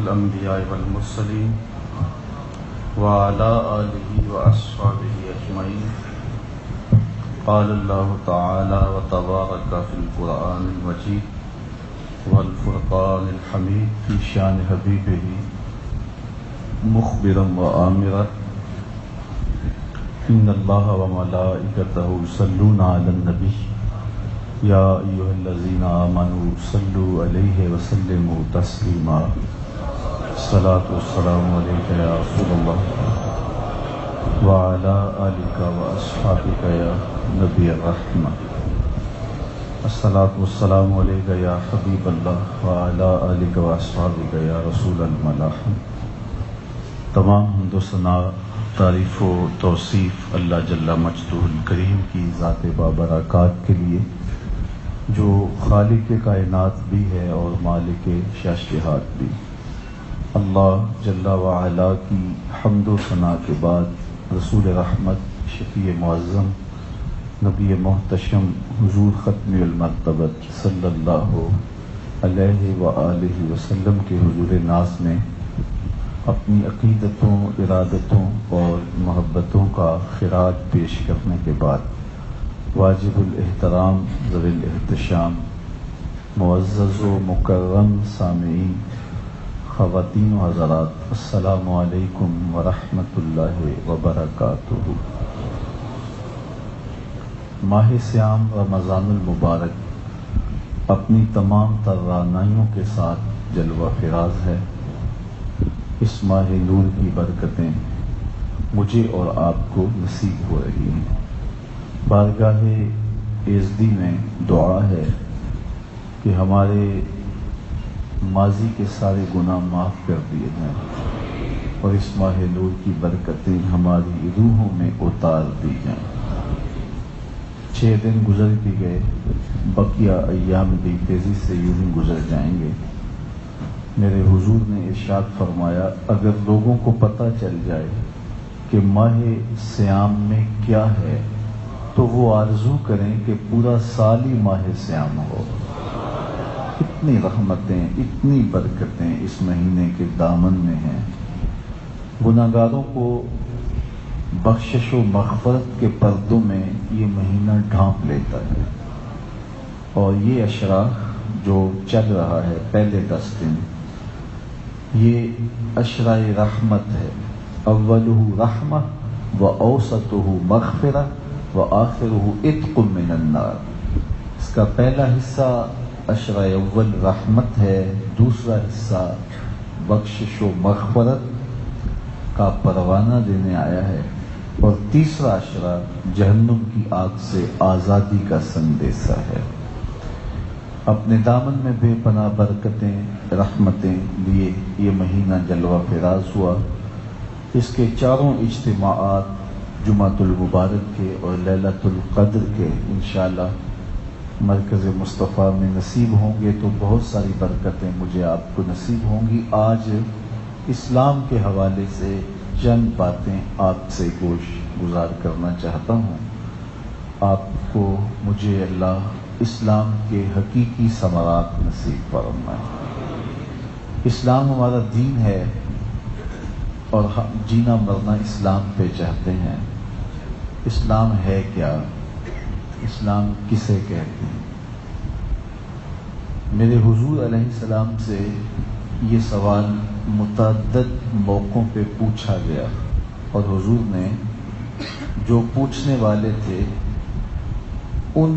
الأنبياء والمرسلين وعلى آله وأصحابه أجمعين. قال الله تعالى وتبارك في القرآن المجيد والفرقان الحميد في شان حبيبه مخبرا وآمرا إن الله وملائكته يصلون على النبي يا أيها الذين آمنوا صلوا عليه وسلموا تسليما. الصلاة والسلام عليك يا رسول الله وعلى آلك وأصحابك يا نبي الرحمة. الصلاة والسلام عليك يا حبيب الله وعلى آلك وأصحابك يا رسول الملاحم. تمام حمد و ثنا، تعریف و توصیف اللہ جل مجدہ الکریم کی ذات بابرکات کے لیے، جو خالق کائنات بھی ہے اور مالک شاشہات بھی. اللہ جل وعلا کی حمد و ثنا کے بعد رسول رحمت، شفیع معظم، نبی محتشم، حضور ختم المرتبت صلی اللہ علیہ وآلہ وسلم کے حضور ناز میں اپنی عقیدتوں، ارادتوں اور محبتوں کا خراج پیش کرنے کے بعد واجب الاحترام ذوی الاحتشام معزز و مکرم سامعین، خواتین و حضرات، السلام علیکم ورحمۃ اللہ وبرکاتہ. ماہ سیام رمضان المبارک اپنی تمام توانائیوں کے ساتھ جلوہ فراز ہے. اس ماہ نور کی برکتیں مجھے اور آپ کو نصیب ہو رہی ہیں. بارگاہ ایزدی میں دعا ہے کہ ہمارے ماضی کے سارے گناہ معاف کر دیے جائیں اور اس ماہ نور کی برکتیں ہماری روحوں میں اتار دی جائیں. 6 دن گزر بھی گئے، بقیہ ایام بھی تیزی سے یوں ہی گزر جائیں گے. میرے حضور نے ارشاد فرمایا، اگر لوگوں کو پتہ چل جائے کہ ماہ سیام میں کیا ہے تو وہ آرزو کریں کہ پورا سال ہی ماہ سیام ہو. اتنی رحمتیں، اتنی برکتیں اس مہینے کے دامن میں ہیں. گناہگاروں کو بخشش و مغفرت کے پردوں میں یہ مہینہ ڈھانپ لیتا ہے، اور یہ عشرہ جو چل رہا ہے پہلے 10 دن، یہ عشرہ رحمت ہے. اولہ رحمہ و اوسطہ مغفرہ و آخرہ عتق من النار. اس کا پہلا حصہ عشرہ اول رحمت ہے، دوسرا حصہ بخشش و مغفرت کا پروانہ دینے آیا ہے، اور تیسرا عشرہ جہنم کی آگ سے آزادی کا سندیسہ ہے. اپنے دامن میں بے پناہ برکتیں، رحمتیں لیے یہ مہینہ جلوہ فراز ہوا. اس کے چاروں اجتماعات جمعۃ المبارک کے اور لیلۃ القدر کے انشاءاللہ مرکز مصطفیٰ میں نصیب ہوں گے، تو بہت ساری برکتیں مجھے آپ کو نصیب ہوں گی. آج اسلام کے حوالے سے چند باتیں آپ سے گزار کرنا چاہتا ہوں. آپ کو مجھے اللہ اسلام کے حقیقی ثمرات نصیب فرمائے. اسلام ہمارا دین ہے اور ہم جینا مرنا اسلام پہ چاہتے ہیں. اسلام ہے کیا؟ اسلام کسے کہتے ہیں؟ میرے حضور علیہ السلام سے یہ سوال متعدد موقعوں پہ پوچھا گیا، اور حضور نے جو پوچھنے والے تھے ان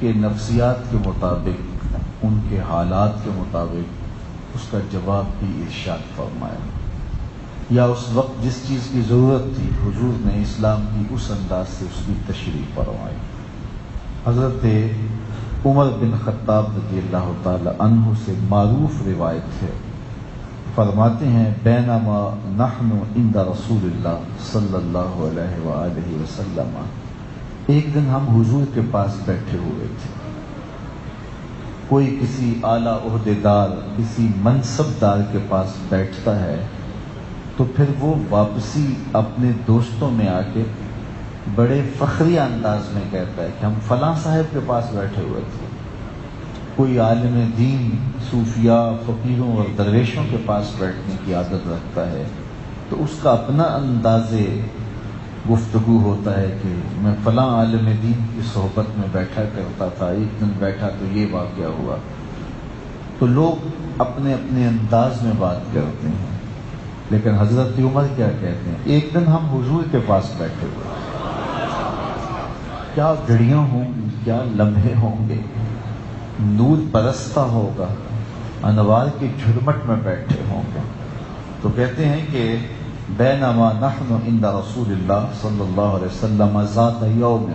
کے نفسیات کے مطابق، ان کے حالات کے مطابق اس کا جواب بھی ارشاد فرمایا، یا اس وقت جس چیز کی ضرورت تھی حضور نے اسلام کی اس انداز سے اس کی تشریح فرمائی. حضرت عمر بن خطاب رضی اللہ تعالی عنہ سے معروف روایت ہے، فرماتے ہیں بینما نحن عند رسول اللہ صلی اللہ علیہ وآلہ وسلم، ایک دن ہم حضور کے پاس بیٹھے ہوئے تھے. کوئی کسی اعلیٰ عہدیدار، کسی منصب دار کے پاس بیٹھتا ہے تو پھر وہ واپسی اپنے دوستوں میں آ کے بڑے فخری انداز میں کہتا ہے کہ ہم فلاں صاحب کے پاس بیٹھے ہوئے تھے. کوئی عالم دین صوفیاء، فقیروں اور درویشوں کے پاس بیٹھنے کی عادت رکھتا ہے تو اس کا اپنا انداز گفتگو ہوتا ہے کہ میں فلاں عالم دین کی صحبت میں بیٹھا کرتا تھا، ایک دن بیٹھا تو یہ واقعہ ہوا. تو لوگ اپنے اپنے انداز میں بات کرتے ہیں، لیکن حضرت عمر کیا کہتے ہیں؟ ایک دن ہم حضور کے پاس بیٹھے ہوئے، کیا گھڑیاں ہوں گی، کیا لمحے ہوں گے، نور برستا ہوگا، انوار کی جھرمٹ میں بیٹھے ہوں گے. تو کہتے ہیں کہ بینما نحن عند رسول اللہ صلی اللہ علیہ وسلم ذات یوم،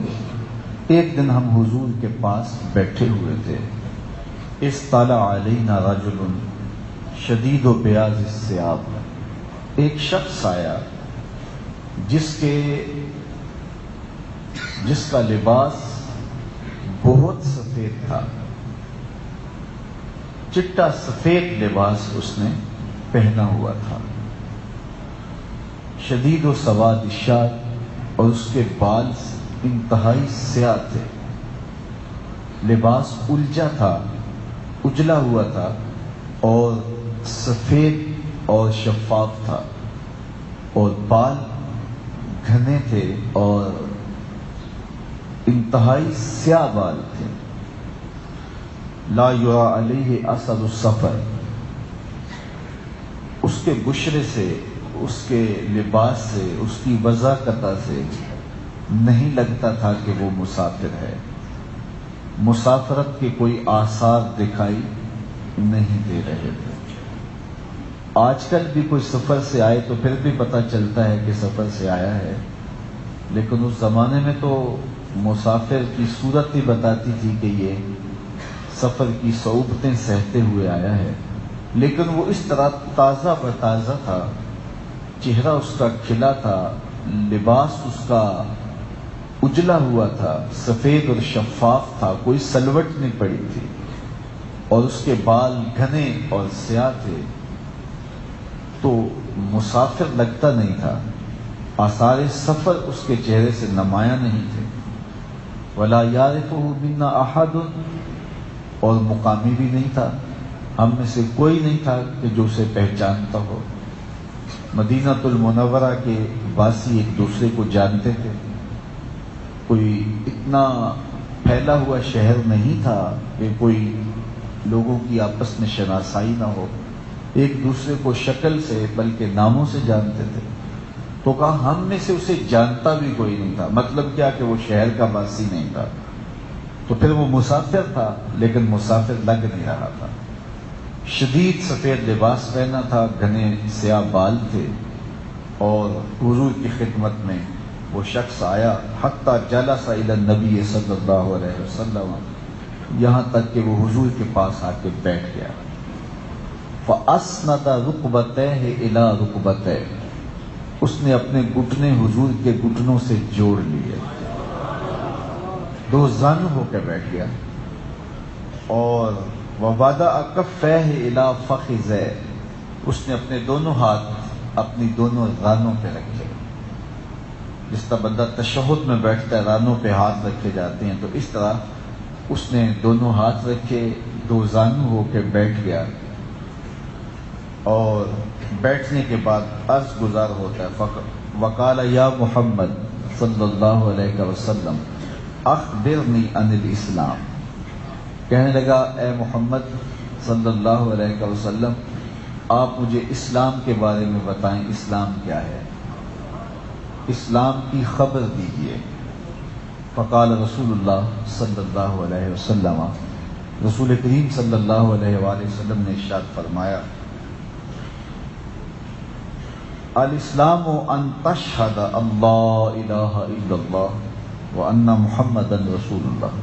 ایک دن ہم حضور کے پاس بیٹھے ہوئے تھے. اطلع علینا رجل شدید و بیاض الثیاب، ایک شخص آیا جس کا لباس بہت سفید تھا، چٹا سفید لباس اس نے پہنا ہوا تھا. شدید و سواد الشعر، اور اس کے بال انتہائی سیاہ تھے. لباس الجھا تھا، اجلا ہوا تھا اور سفید اور شفاف تھا، اور بال گھنے تھے اور انتہائی سیاہ بال تھے. لا یرا علیہ اثر السفر، اس کے بشرے سے، اس کے لباس سے، اس کی وضاحت سے نہیں لگتا تھا کہ وہ مسافر ہے. مسافرت کے کوئی آثار دکھائی نہیں دے رہے تھے. آج کل بھی کوئی سفر سے آئے تو پھر بھی پتہ چلتا ہے کہ سفر سے آیا ہے، لیکن اس زمانے میں تو مسافر کی صورت ہی بتاتی تھی کہ یہ سفر کی صعوبتیں سہتے ہوئے آیا ہے. لیکن وہ اس طرح تازہ بتازہ تھا، چہرہ اس کا کھلا تھا، لباس اس کا اجلا ہوا تھا، سفید اور شفاف تھا، کوئی سلوٹ نہیں پڑی تھی، اور اس کے بال گھنے اور سیاہ تھے. تو مسافر لگتا نہیں تھا، آثار سفر اس کے چہرے سے نمایاں نہیں تھے. ولا یعرفہ منا احد، اور مقامی بھی نہیں تھا، ہم میں سے کوئی نہیں تھا کہ جو اسے پہچانتا ہو. مدینہ المنورہ کے واسی ایک دوسرے کو جانتے تھے، کوئی اتنا پھیلا ہوا شہر نہیں تھا کہ کوئی لوگوں کی آپس میں شناسائی نہ ہو. ایک دوسرے کو شکل سے بلکہ ناموں سے جانتے تھے. تو کہا ہم میں سے اسے جانتا بھی کوئی نہیں تھا. مطلب کیا کہ وہ شہر کا واسی نہیں تھا. تو پھر وہ مسافر تھا، لیکن مسافر لگ نہیں رہا تھا. شدید سفید لباس پہنا تھا، گھنے سیاہ بال تھے، اور حضور کی خدمت میں وہ شخص آیا. حتی جلس الی النبی صلی اللہ علیہ وسلم، یہاں تک کہ وہ حضور کے پاس آ کے بیٹھ گیا. فَأَسْنَدَ رُكْبَتَيْهِ إِلَىٰ رُكْبَتَيْهِ، اس نے اپنے گھٹنے حضور کے گھٹنوں سے جوڑ لیے، دو زانو ہو کے بیٹھ گیا. اور وَوَضَعَ كَفَّيْهِ إِلَىٰ فَخِذَيْهِ، اس نے اپنے دونوں ہاتھ اپنی دونوں رانوں پہ رکھے. جس طرح بندہ تشہد میں بیٹھتا ہے رانوں پہ ہاتھ رکھے جاتے ہیں، تو اس طرح اس نے دونوں ہاتھ رکھے، دو زانو ہو کے بیٹھ گیا. اور بیٹھنے کے بعد عرض گزار ہوتا ہے. وقال یا محمد صلی اللہ علیہ وسلم اخبرنی عن الاسلام، کہنے لگا اے محمد صلی اللہ علیہ وسلم آپ مجھے اسلام کے بارے میں بتائیں، اسلام کیا ہے، اسلام کی خبر دیجیے. فقال رسول اللہ صلی اللہ علیہ وسلم، رسول کریم صلی اللہ علیہ وآلہ وسلم نے ارشاد فرمایا الاسلام ان تشہد اللہ الہ الا اللہ وان محمدا رسول اللہ.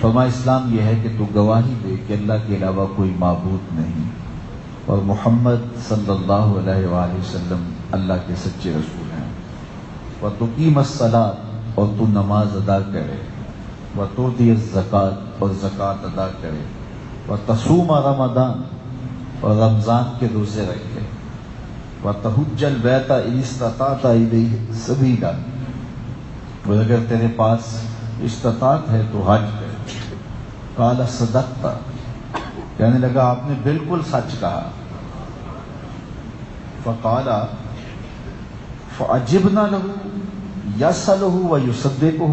فرمایا اسلام یہ ہے کہ تو گواہی دے کہ اللہ کے علاوہ کوئی معبود نہیں اور محمد صلی اللہ علیہ وآلہ وسلم اللہ کے سچے رسول ہیں. وتقیم الصلاۃ، اور تو نماز ادا کرے، وتؤتی الزکوٰۃ، اور زکوٰۃ ادا کرے، وتصوم رمضان، اور رمضان کے روزے رکھے، وتحج البیت ان استطعت الیہ سبیلا، اور اگر تیرے پاس استطاعت ہے تو حج کرے. قال صدقت، کہنے لگا آپ نے بالکل سچ کہا. فقال فعجبنا له یسألہ ویصدقہ.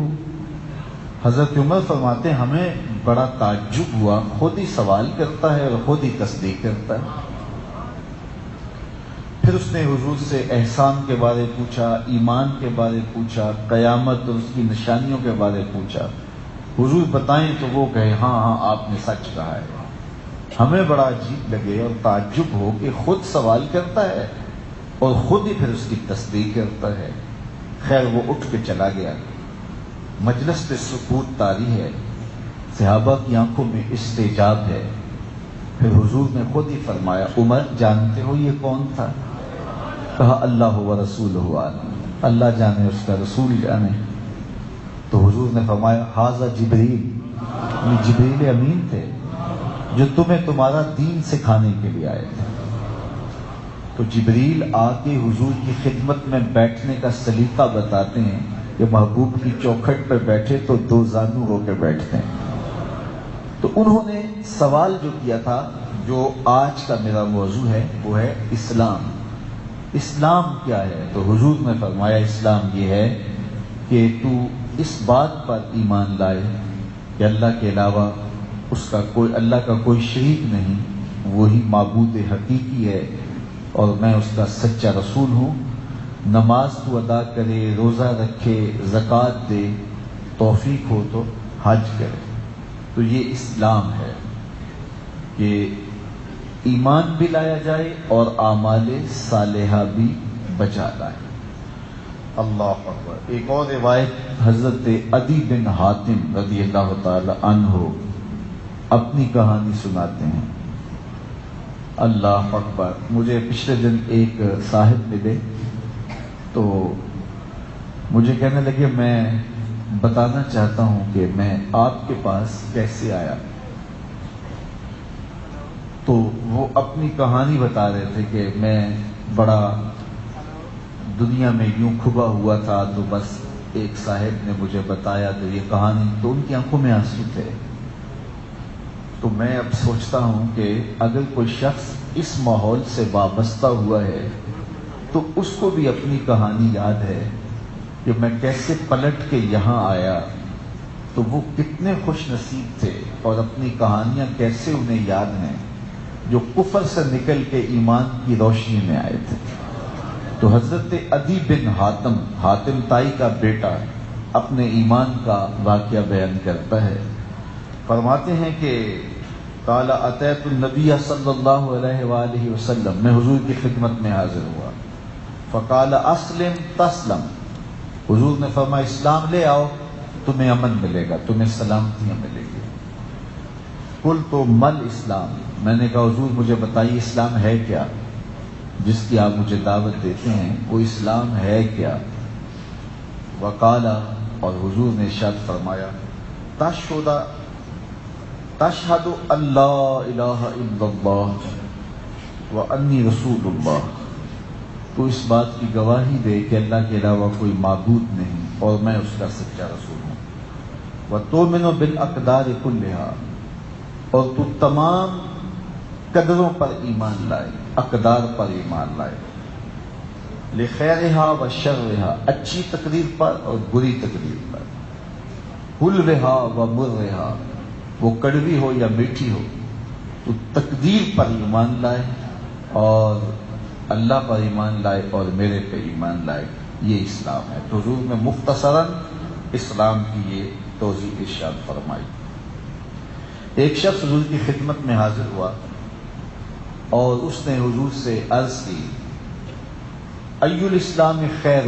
حضرت عمر فرماتے ہیں ہمیں بڑا تعجب ہوا، خود ہی سوال کرتا ہے اور خود ہی تصدیق کرتا ہے. پھر اس نے حضور سے احسان کے بارے پوچھا، ایمان کے بارے پوچھا، قیامت اور اس کی نشانیوں کے بارے پوچھا. حضور بتائیں تو وہ کہے ہاں ہاں آپ نے سچ کہا ہے. ہمیں بڑا عجیب لگے اور تعجب ہو کہ خود سوال کرتا ہے اور خود ہی پھر اس کی تصدیق کرتا ہے. خیر وہ اٹھ کے چلا گیا. مجلس پہ سکوت طاری ہے، صحابہ کی آنکھوں میں استعجاب ہے. پھر حضور نے خود ہی فرمایا عمر جانتے ہو یہ کون تھا؟ کہا اللہ و رسولہ عالم، اللہ جانے اس کا رسول جانے. تو حضور نے فرمایا ھذا جبریل، یہ جبریل امین تھے جو تمہیں تمہارا دین سکھانے کے لیے آئے تھے. تو جبریل آ کے حضور کی خدمت میں بیٹھنے کا سلیقہ بتاتے ہیں کہ محبوب کی چوکھٹ پہ بیٹھے تو دو زانو ہو کے بیٹھتے ہیں. تو انہوں نے سوال جو کیا تھا، جو آج کا میرا موضوع ہے، وہ ہے اسلام. اسلام کیا ہے؟ تو حضور نے فرمایا اسلام یہ ہے کہ تو اس بات پر ایمان لائے کہ اللہ کے علاوہ اللہ کا کوئی شریک نہیں، وہی معبود حقیقی ہے اور میں اس کا سچا رسول ہوں. نماز تو ادا کرے، روزہ رکھے، زکوٰۃ دے، توفیق ہو تو حج کرے. تو یہ اسلام ہے کہ ایمان بھی لایا جائے اور اعمال صالحہ بھی بجا لائے. اللہ اکبر. ایک اور روایت حضرت عدی بن حاتم رضی اللہ تعالی عنہ اپنی کہانی سناتے ہیں. اللہ اکبر. مجھے پچھلے دن ایک صاحب ملے تو مجھے کہنے لگے میں بتانا چاہتا ہوں کہ میں آپ کے پاس کیسے آیا. تو وہ اپنی کہانی بتا رہے تھے کہ میں بڑا دنیا میں یوں کھبا ہوا تھا، تو بس ایک صاحب نے مجھے بتایا تو یہ کہانی. تو ان کی آنکھوں میں آنسو تھے. تو میں اب سوچتا ہوں کہ اگر کوئی شخص اس ماحول سے وابستہ ہوا ہے تو اس کو بھی اپنی کہانی یاد ہے کہ میں کیسے پلٹ کے یہاں آیا. تو وہ کتنے خوش نصیب تھے اور اپنی کہانیاں کیسے انہیں یاد ہیں جو کفر سے نکل کے ایمان کی روشنی میں آئے تھے. تو حضرت عدی بن حاتم تائی کا بیٹا اپنے ایمان کا واقعہ بیان کرتا ہے. فرماتے ہیں کہ قال اتیت النبی صلی اللہ علیہ وآلہ وسلم، میں حضور کی خدمت میں حاضر ہوا. فقال اسلم تسلم، حضور نے فرمایا اسلام لے آؤ تمہیں امن ملے گا، تمہیں سلامتیاں ملے گی. قلت مل اسلام، میں نے کہا حضور مجھے بتائیے اسلام ہے کیا جس کی آپ مجھے دعوت دیتے ہیں، وہ اسلام ہے کیا؟ وقال، اور حضور نے ارشاد فرمایا تشہد اللہ الہ الا اللہ وانی رسول اللہ، تو اس بات کی گواہی دے کہ اللہ کے علاوہ کوئی معبود نہیں اور میں اس کا سچا رسول ہوں. وتؤمن بالاقدار کلھا، اور تو تمام قدروں پر ایمان لائے، اقدار پر ایمان لائے. لخیرہا وشرہا، اچھی تقدیر پر اور بری تقدیر پر. حلوہا ومرہا، وہ کڑوی ہو یا میٹھی ہو، تو تقدیر پر ایمان لائے اور اللہ پر ایمان لائے اور میرے پہ ایمان لائے. یہ اسلام ہے. تو حضور نے مختصراً اسلام کی یہ توضیح ارشاد فرمائی. ایک شخص حضور کی خدمت میں حاضر ہوا اور اس نے حضور سے عرض کی ای الاسلام خیر،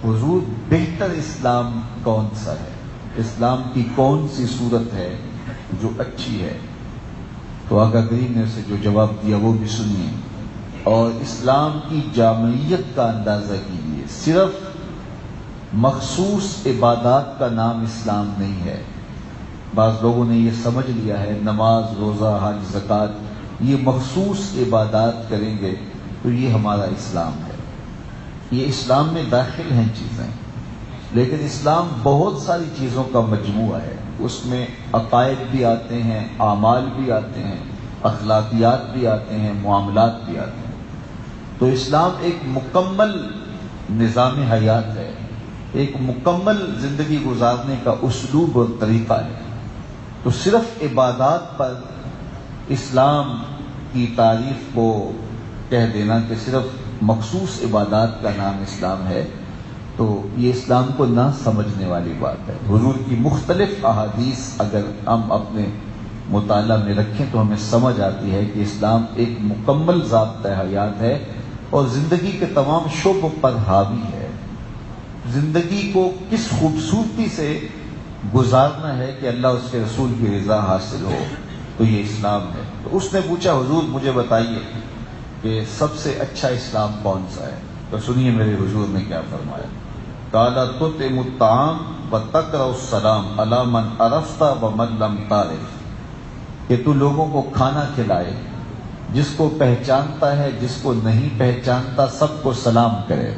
حضور بہتر اسلام کون سا ہے؟ اسلام کی کون سی صورت ہے جو اچھی ہے؟ تو آقا کریم نے اسے جو جواب دیا وہ بھی سنیے اور اسلام کی جامعیت کا اندازہ کیجیے. صرف مخصوص عبادات کا نام اسلام نہیں ہے. بعض لوگوں نے یہ سمجھ لیا ہے نماز، روزہ، حج، زکوٰۃ یہ مخصوص عبادات کریں گے تو یہ ہمارا اسلام ہے. یہ اسلام میں داخل ہیں چیزیں، لیکن اسلام بہت ساری چیزوں کا مجموعہ ہے. اس میں عقائد بھی آتے ہیں، اعمال بھی آتے ہیں، اخلاقیات بھی آتے ہیں، معاملات بھی آتے ہیں. تو اسلام ایک مکمل نظام حیات ہے، ایک مکمل زندگی گزارنے کا اسلوب اور طریقہ ہے. تو صرف عبادات پر اسلام کی تعریف کو کہہ دینا کہ صرف مخصوص عبادات کا نام اسلام ہے، تو یہ اسلام کو نہ سمجھنے والی بات ہے. حضور کی مختلف احادیث اگر ہم اپنے مطالعہ میں رکھیں تو ہمیں سمجھ آتی ہے کہ اسلام ایک مکمل ضابطۂ حیات ہے اور زندگی کے تمام شعبوں پر حاوی ہے. زندگی کو کس خوبصورتی سے گزارنا ہے کہ اللہ اس کے رسول کی رضا حاصل ہو، تو یہ اسلام ہے. تو اس نے پوچھا حضور مجھے بتائیے کہ سب سے اچھا اسلام کون سا ہے؟ تو سنیے میرے حضور نے کیا فرمایا. قال تطعم الطعام وتقرأ السلام علی من عرفت ومن لم تعرف، کہ تو لوگوں کو کھانا کھلائے، جس کو پہچانتا ہے جس کو نہیں پہچانتا سب کو سلام کرے.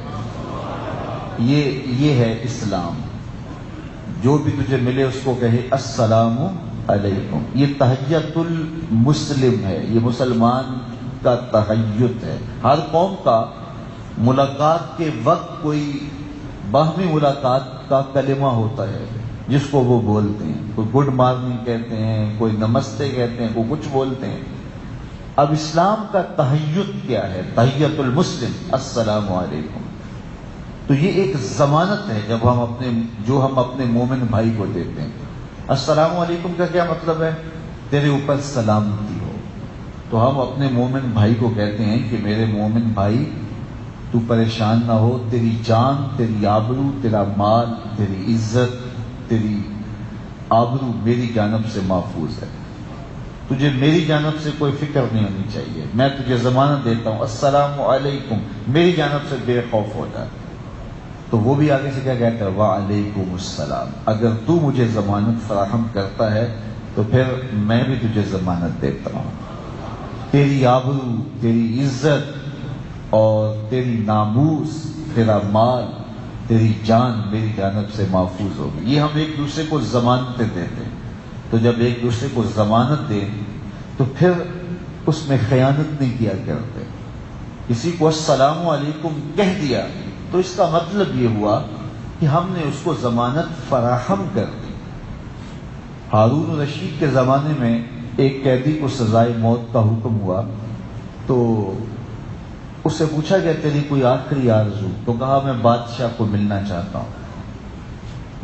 یہ ہے اسلام. جو بھی تجھے ملے اس کو کہے السلام علیکم. یہ تحیت المسلم ہے، یہ مسلمان کا تحیت ہے. ہر قوم کا ملاقات کے وقت کوئی باہمی ملاقات کا کلمہ ہوتا ہے جس کو وہ بولتے ہیں. کوئی گڈ مارننگ کہتے ہیں، کوئی نمستے کہتے ہیں، کوئی کچھ بولتے ہیں. اب اسلام کا تحیت کیا ہے؟ تحیت المسلم السلام علیکم. تو یہ ایک ضمانت ہے جو ہم اپنے مومن بھائی کو دیتے ہیں. السلام علیکم کا کیا مطلب ہے؟ تیرے اوپر سلامتی ہو. تو ہم اپنے مومن بھائی کو کہتے ہیں کہ میرے مومن بھائی تو پریشان نہ ہو، تیری جان، تیری آبرو، تیرا مال، تیری عزت، تیری آبرو میری جانب سے محفوظ ہے. تجھے میری جانب سے کوئی فکر نہیں ہونی چاہیے. میں تجھے ضمانت دیتا ہوں السلام علیکم، میری جانب سے بے خوف ہو جا. تو وہ بھی آگے سے کیا کہتا ہے؟ وعلیکم السلام. اگر تو مجھے ضمانت فراہم کرتا ہے تو پھر میں بھی تجھے ضمانت دیتا ہوں. تیری آبرو، تیری عزت اور تیری ناموس، تیرا مال، تیری جان میری جانب سے محفوظ ہوگی. یہ ہم ایک دوسرے کو ضمانتیں دیتے ہیں. تو جب ایک دوسرے کو ضمانت دیں تو پھر اس میں خیانت نہیں کیا کرتے. کسی کو السلام علیکم کہہ دیا تو اس کا مطلب یہ ہوا کہ ہم نے اس کو ضمانت فراہم کر دی. ہارون رشید کے زمانے میں ایک قیدی کو سزائے موت کا حکم ہوا تو اس سے پوچھا گیا تیری کوئی آخری آرزو؟ تو کہا میں بادشاہ کو ملنا چاہتا ہوں.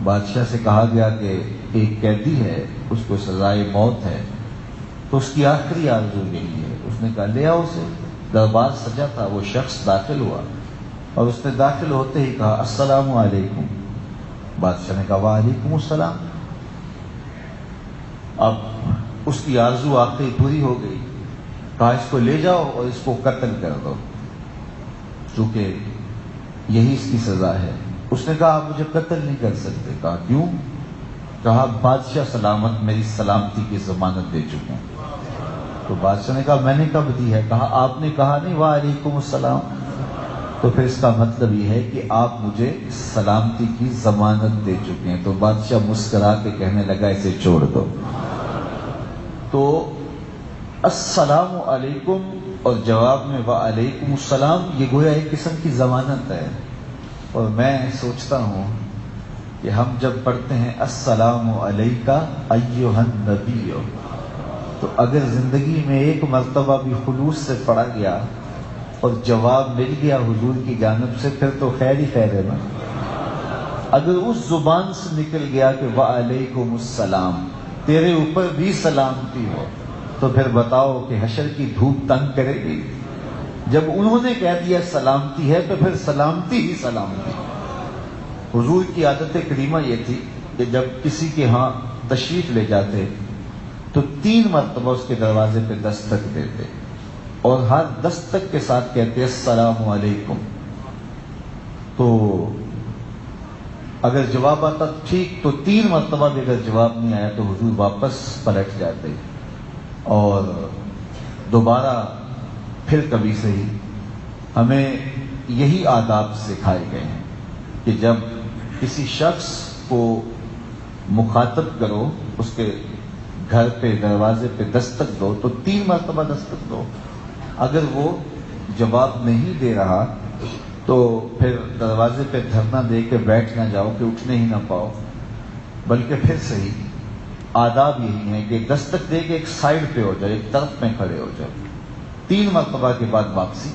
بادشاہ سے کہا گیا کہ ایک قیدی ہے، اس کو سزائے موت ہے، تو اس کی آخری آرزو یہی ہے. اس نے کہا لے آؤ اسے. دربار سجا تھا. وہ شخص داخل ہوا اور اس نے داخل ہوتے ہی کہا السلام علیکم. بادشاہ نے کہا وعلیکم السلام. اب اس کی آرزو آخری پوری ہو گئی. کہا اس کو لے جاؤ اور اس کو قتل کر دو، چونکہ یہی اس کی سزا ہے. اس نے کہا آپ مجھے قتل نہیں کر سکتے. کہا کیوں؟ کہا بادشاہ سلامت میری سلامتی کی ضمانت دے چکے ہیں. تو بادشاہ نے کہا میں نے کب دی ہے؟ کہا آپ نے کہا نہیں وعلیکم السلام. تو پھر اس کا مطلب یہ ہے کہ آپ مجھے سلامتی کی ضمانت دے چکے ہیں. تو بادشاہ مسکرا کے کہنے لگا اسے چھوڑ دو. تو السلام علیکم اور جواب میں وعلیکم السلام یہ گویا ایک قسم کی ضمانت ہے. اور میں سوچتا ہوں کہ ہم جب پڑھتے ہیں السلام علیکہ ایھا النبی، تو اگر زندگی میں ایک مرتبہ بھی خلوص سے پڑھا گیا اور جواب مل گیا حضور کی جانب سے پھر تو خیر ہی خیر ہے نا. اگر اس زبان سے نکل گیا کہ وعلیکم السلام تیرے اوپر بھی سلامتی ہو، تو پھر بتاؤ کہ حشر کی دھوپ تنگ کرے گی. جب انہوں نے کہہ دیا سلامتی ہے تو پھر سلامتی ہی سلامتی. حضور کی عادت کریمہ یہ تھی کہ جب کسی کے ہاں تشریف لے جاتے تو 3 مرتبہ اس کے دروازے پہ دستک دیتے اور ہر دستک کے ساتھ کہتے السلام علیکم. تو اگر جواب آتا ٹھیک، تو 3 مرتبہ بھی اگر جواب نہیں آیا تو حضور واپس پلٹ جاتے اور دوبارہ پھر کبھی سے ہی. ہمیں یہی آداب سکھائے گئے ہیں کہ جب کسی شخص کو مخاطب کرو، اس کے گھر پہ دروازے پہ دستک دو تو 3 مرتبہ دستک دو. اگر وہ جواب نہیں دے رہا تو پھر دروازے پہ دھرنا دے کے بیٹھ نہ جاؤ کہ اٹھنے ہی نہ پاؤ، بلکہ پھر صحیح آداب یہی ہیں کہ دستک دے کے ایک سائڈ پہ ہو جائے، ایک طرف میں کھڑے ہو جائے. 3 مرتبہ کے بعد واپسی.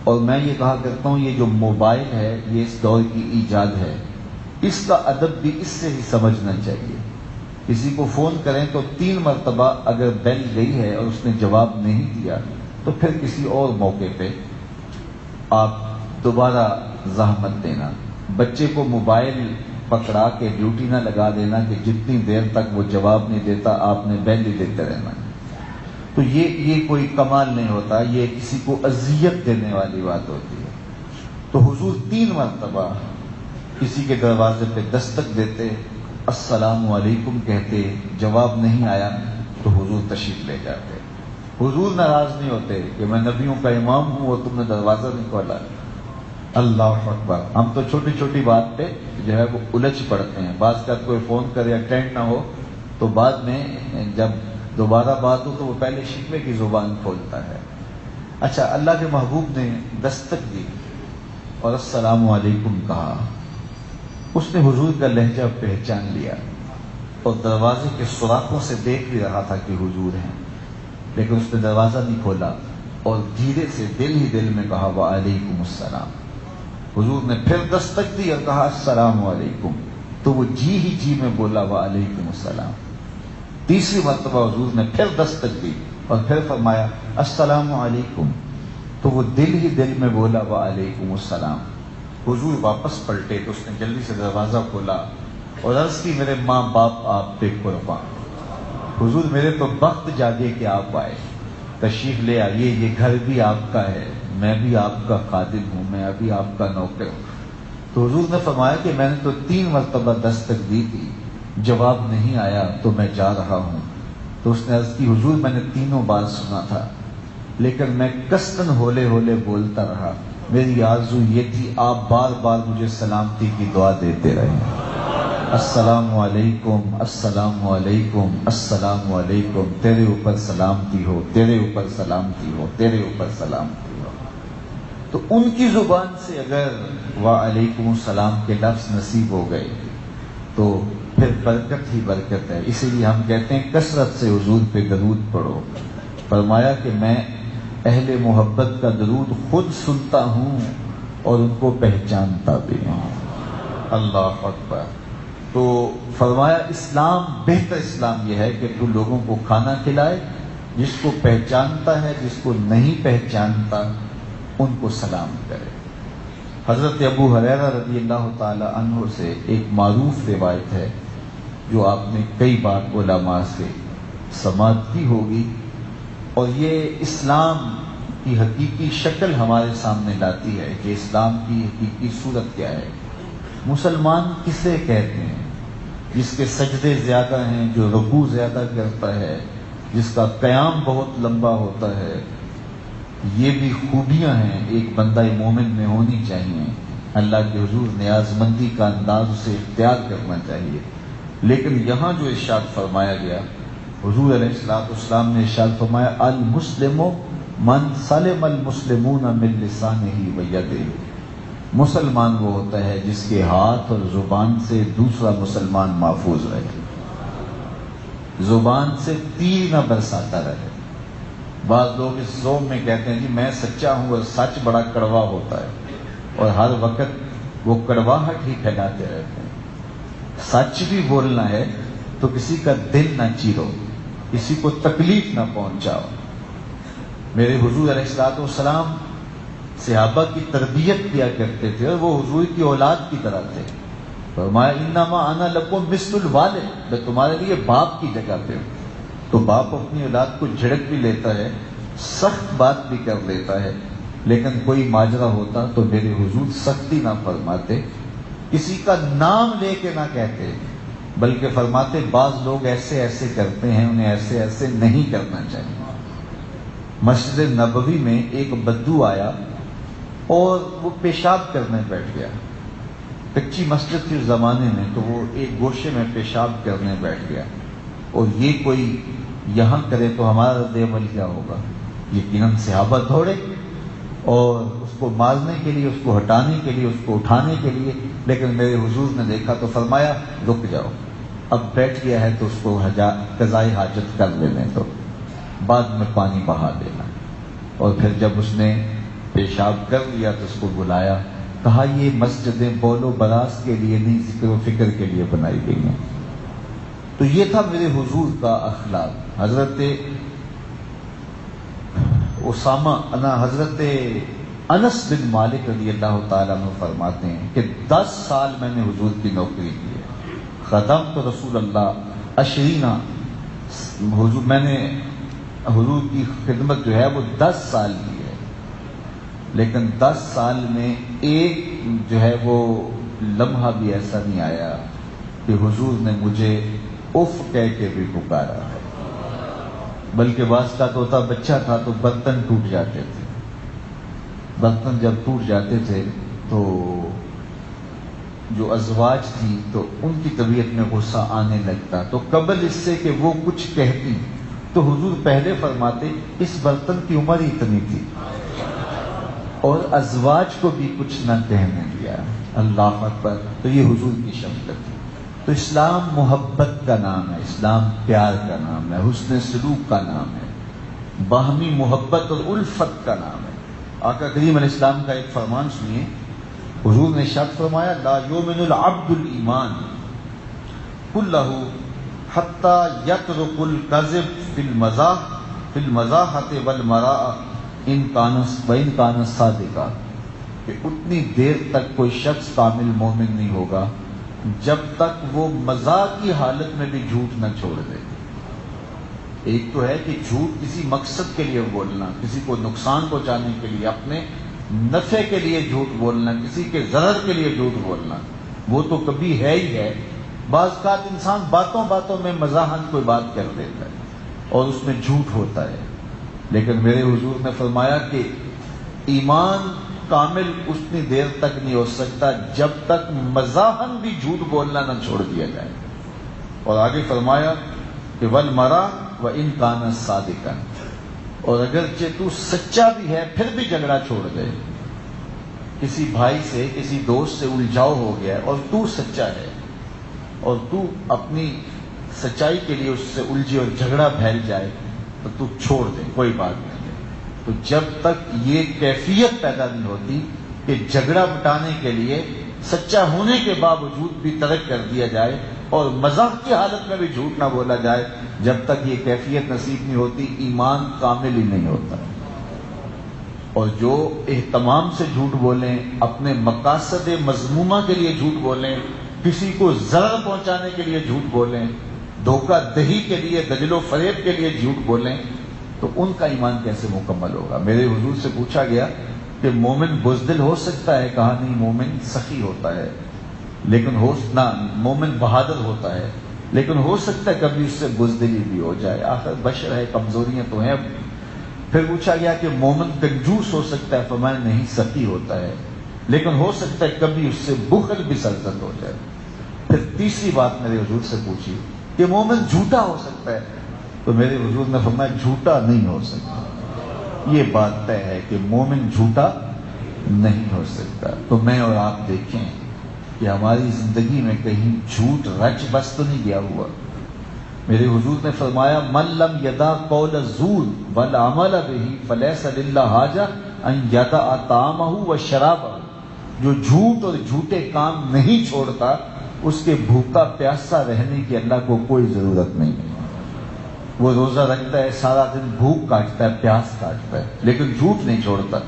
اور میں یہ کہا کرتا ہوں یہ جو موبائل ہے یہ اس دور کی ایجاد ہے، اس کا ادب بھی اس سے ہی سمجھنا چاہیے. کسی کو فون کریں تو 3 مرتبہ اگر بیل گئی ہے اور اس نے جواب نہیں دیا تو پھر کسی اور موقع پہ آپ دوبارہ زحمت دینا. بچے کو موبائل پکڑا کے ڈیوٹی نہ لگا دینا کہ جتنی دیر تک وہ جواب نہیں دیتا آپ نے بیل ہی دیتے رہنا. تو یہ کوئی کمال نہیں ہوتا، یہ کسی کو اذیت دینے والی بات ہوتی ہے. تو حضور 3 مرتبہ کسی کے دروازے پہ دستک دیتے، السلام علیکم کہتے، جواب نہیں آیا تو حضور تشریف لے جاتے. حضور ناراض نہیں ہوتے کہ میں نبیوں کا امام ہوں اور تم نے دروازہ نہیں کھولا. اللہ اکبر. ہم تو چھوٹی چھوٹی بات پہ جو ہے وہ الجھ پڑتے ہیں. بعض کا کوئی فون کرے اٹینڈ نہ ہو تو بعد میں جب دوبارہ بات ہو تو وہ پہلے شکوے کی زبان کھولتا ہے. اچھا، اللہ کے محبوب نے دستک دی اور السلام علیکم کہا. اس نے حضور کا لہجہ پہچان لیا اور دروازے کے سوراخوں سے دیکھ بھی رہا تھا کہ حضور ہیں، لیکن اس نے دروازہ نہیں کھولا اور دھیرے سے دل ہی دل میں کہا وعلیکم السلام. حضور نے پھر دستک دی اور کہا السلام علیکم، تو وہ جی ہی جی میں بولا وعلیکم السلام. 3 مرتبہ حضور نے پھر دستک دی اور پھر فرمایا السلام علیکم، تو وہ دل ہی دل میں بولا وعلیکم السلام. حضور واپس پلٹے تو اس نے جلدی سے دروازہ کھولا اور عرض کی میرے ماں باپ آپ پہ قربان. حضور میرے تو وقت جاگے کہ آپ آئے، تشریف لے آئیے، یہ گھر بھی آپ کا ہے، میں بھی آپ کا خادم ہوں، میں ابھی آپ کا نوکر ہوں. تو حضور نے فرمایا کہ میں نے تو 3 مرتبہ دستک دی تھی، جواب نہیں آیا تو میں جا رہا ہوں. تو اس نے عرض کی حضور میں نے تینوں بار سنا تھا لیکن میں قصداً ہولے ہولے بولتا رہا، میری آرزو یہ تھی آپ بار بار مجھے سلامتی کی دعا دیتے رہیں. السلام علیکم، السلام علیکم، السلام علیکم، تیرے اوپر سلامتی ہو، تیرے اوپر سلامتی ہو، تیرے اوپر سلامتی ہو. تو ان کی زبان سے اگر وعلیکم السلام کے لفظ نصیب ہو گئے تو پھر برکت ہی برکت ہے. اسی لیے ہم کہتے ہیں کثرت سے حضور پہ درود پڑھو. فرمایا کہ میں اہل محبت کا درود خود سنتا ہوں اور ان کو پہچانتا بھی ہوں. اللہ اکبر. تو فرمایا اسلام، بہتر اسلام یہ ہے کہ تو لوگوں کو کھانا کھلائے، جس کو پہچانتا ہے جس کو نہیں پہچانتا ان کو سلام کرے. حضرت ابو ہریرہ رضی اللہ تعالی عنہ سے ایک معروف روایت ہے جو آپ نے کئی بار علماء سے سماعت کی ہوگی، اور یہ اسلام کی حقیقی شکل ہمارے سامنے لاتی ہے کہ اسلام کی حقیقی صورت کیا ہے. مسلمان کسے کہتے ہیں؟ جس کے سجدے زیادہ ہیں، جو رکوع زیادہ کرتا ہے، جس کا قیام بہت لمبا ہوتا ہے. یہ بھی خوبیاں ہیں ایک بندہ مومن میں ہونی چاہیے. اللہ کے حضور نیاز مندی کا انداز اسے اختیار کرنا چاہیے. لیکن یہاں جو ارشاد فرمایا گیا، حضور علیہ السلام نے ارشاد فرمایا المسلم من سلم المسلمون من لسانہ ویدہ. مسلمان وہ ہوتا ہے جس کے ہاتھ اور زبان سے دوسرا مسلمان محفوظ رہے، زبان سے تیر نہ برساتا رہے. بعض لوگ اس زوم میں کہتے ہیں جی میں سچا ہوں، اور سچ بڑا کڑوا ہوتا ہے اور ہر وقت وہ کڑواہٹ ہی پھیلاتے رہتے ہیں. سچ بھی بولنا ہے تو کسی کا دل نہ چیرو، کسی کو تکلیف نہ پہنچاؤ. میرے حضور علیہ السلام صحابہ کی تربیت کیا کرتے تھے اور وہ حضور کی اولاد کی طرح تھے. فرمایا انما انا لکم مثل الوالد، میں تمہارے لیے باپ کی جگہ پہ ہوں. تو باپ اپنی اولاد کو جھڑک بھی لیتا ہے، سخت بات بھی کر لیتا ہے، لیکن کوئی ماجرا ہوتا تو میرے حضور سختی نہ فرماتے، کسی کا نام لے کے نہ کہتے، بلکہ فرماتے بعض لوگ ایسے ایسے کرتے ہیں، انہیں ایسے ایسے نہیں کرنا چاہیے. مسجد نبوی میں ایک بدو آیا اور وہ پیشاب کرنے بیٹھ گیا. کچی مسجد تھی اس زمانے میں، تو وہ ایک گوشے میں پیشاب کرنے بیٹھ گیا، اور یہ کوئی یہاں کرے تو ہمارا رد عمل کیا ہوگا؟ یقیناً صحابہ دوڑے اور اس کو مارنے کے لیے، اس کو ہٹانے کے لیے، اس کو اٹھانے کے لیے، لیکن میرے حضور نے دیکھا تو فرمایا رک جاؤ، اب بیٹھ گیا ہے تو اس کو قضائے حاجت کر لینے، تو بعد میں پانی بہا دینا۔ اور پھر جب اس نے پیشاب کر لیا تو اس کو بلایا، کہا یہ مسجدیں بول و براز کے لیے نہیں، ذکر و فکر کے لیے بنائی گئی ہیں۔ تو یہ تھا میرے حضور کا اخلاق۔ حضرت حضرت انس بن مالک رضی اللہ تعالیٰ عنہ فرماتے ہیں کہ 10 سال میں نے حضور کی نوکری کی ہے، خدمت رسول اللہ 20، حضور میں نے حضور کی خدمت جو ہے وہ 10 سال کی ہے، لیکن 10 سال میں ایک جو ہے وہ لمحہ بھی ایسا نہیں آیا کہ حضور نے مجھے اف کہہ کے بھی پکارا، بلکہ بعض کا توتا بچہ تھا تو برتن ٹوٹ جاتے تھے، برتن جب ٹوٹ جاتے تھے تو جو ازواج تھی تو ان کی طبیعت میں غصہ آنے لگتا، تو قبل اس سے کہ وہ کچھ کہتی تو حضور پہلے فرماتے اس برتن کی عمر ہی اتنی تھی، اور ازواج کو بھی کچھ نہ کہنے دیا۔ اللہ اکبر! تو یہ حضور کی شفقت ہے۔ تو اسلام محبت کا نام ہے، اسلام پیار کا نام ہے، حسن سلوک کا نام ہے، باہمی محبت اور الفت کا نام ہے۔ آقا کریم علیہ السلام کا ایک فرمان سنیے، حضور نے ارشاد فرمایا لا یؤمن العبد الایمان کلہ حتی یترک الکذب فی المزاحۃ والمراء ان کان صادقا، کہ اتنی دیر تک کوئی شخص کامل مومن نہیں ہوگا جب تک وہ مزاح کی حالت میں بھی جھوٹ نہ چھوڑ دے۔ ایک تو ہے کہ جھوٹ کسی مقصد کے لیے بولنا، کسی کو نقصان پہنچانے کے لیے، اپنے نفع کے لیے جھوٹ بولنا، کسی کے ضرر کے لیے جھوٹ بولنا، وہ تو کبھی ہے ہی ہے۔ بعض اوقات انسان باتوں باتوں میں مزاحن کوئی بات کر دیتا ہے اور اس میں جھوٹ ہوتا ہے، لیکن میرے حضور نے فرمایا کہ ایمان کامل اتنی دیر تک نہیں ہو سکتا جب تک مزاحن بھی جھوٹ بولنا نہ چھوڑ دیا جائے۔ اور آگے فرمایا کہ والمرا وان کان صادقا، اور اگرچہ تو سچا بھی ہے پھر بھی جھگڑا چھوڑ دے۔ کسی بھائی سے، کسی دوست سے الجھاؤ ہو گیا ہے اور تو سچا ہے، اور تو اپنی سچائی کے لیے اس سے الجھے اور جھگڑا پھیل جائے تو تو چھوڑ دے، کوئی بات نہیں ہے۔ تو جب تک یہ کیفیت پیدا نہیں ہوتی کہ جھگڑا مٹانے کے لیے سچا ہونے کے باوجود بھی ترک کر دیا جائے اور مزاح کی حالت میں بھی جھوٹ نہ بولا جائے، جب تک یہ کیفیت نصیب نہیں ہوتی ایمان کامل ہی نہیں ہوتا۔ اور جو اہتمام سے جھوٹ بولیں، اپنے مقاصد مذمومہ کے لیے جھوٹ بولیں، کسی کو ضرر پہنچانے کے لیے جھوٹ بولیں، دھوکہ دہی کے لیے، دجل و فریب کے لیے جھوٹ بولیں، تو ان کا ایمان کیسے مکمل ہوگا؟ میرے حضور سے پوچھا گیا کہ مومن بزدل ہو سکتا ہے؟ کہا نہیں، مومن سخی ہوتا ہے، لیکن مومن بہادر ہوتا ہے، لیکن ہو سکتا ہے کبھی اس سے بزدلی بھی ہو جائے، آخر بشر ہے، کمزوریاں تو ہیں۔ پھر پوچھا گیا کہ مومن کنجوس ہو سکتا ہے؟ فرمایا نہیں، سخی ہوتا ہے، لیکن ہو سکتا ہے کبھی اس سے بخل بھی سرزد ہو جائے۔ پھر تیسری بات میرے حضور سے پوچھی کہ مومن جھوٹا ہو سکتا ہے؟ تو میرے حضور نے فرمایا جھوٹا نہیں ہو سکتا، یہ بات طے ہے کہ مومن جھوٹا نہیں ہو سکتا۔ تو میں اور آپ دیکھیں کہ ہماری زندگی میں کہیں جھوٹ رچ بس تو نہیں گیا ہوا۔ میرے حضور نے فرمایا من لم یدع قول الزور والعمل به فلیس للہ حاجہ ان یدع طعامہ وشرابہ، جو جھوٹ اور جھوٹے کام نہیں چھوڑتا اس کے بھوکا پیاسا رہنے کی اللہ کو کوئی ضرورت نہیں ہے۔ وہ روزہ رکھتا ہے، سارا دن بھوک کاٹتا ہے، پیاس کاٹتا ہے، لیکن جھوٹ نہیں چھوڑتا۔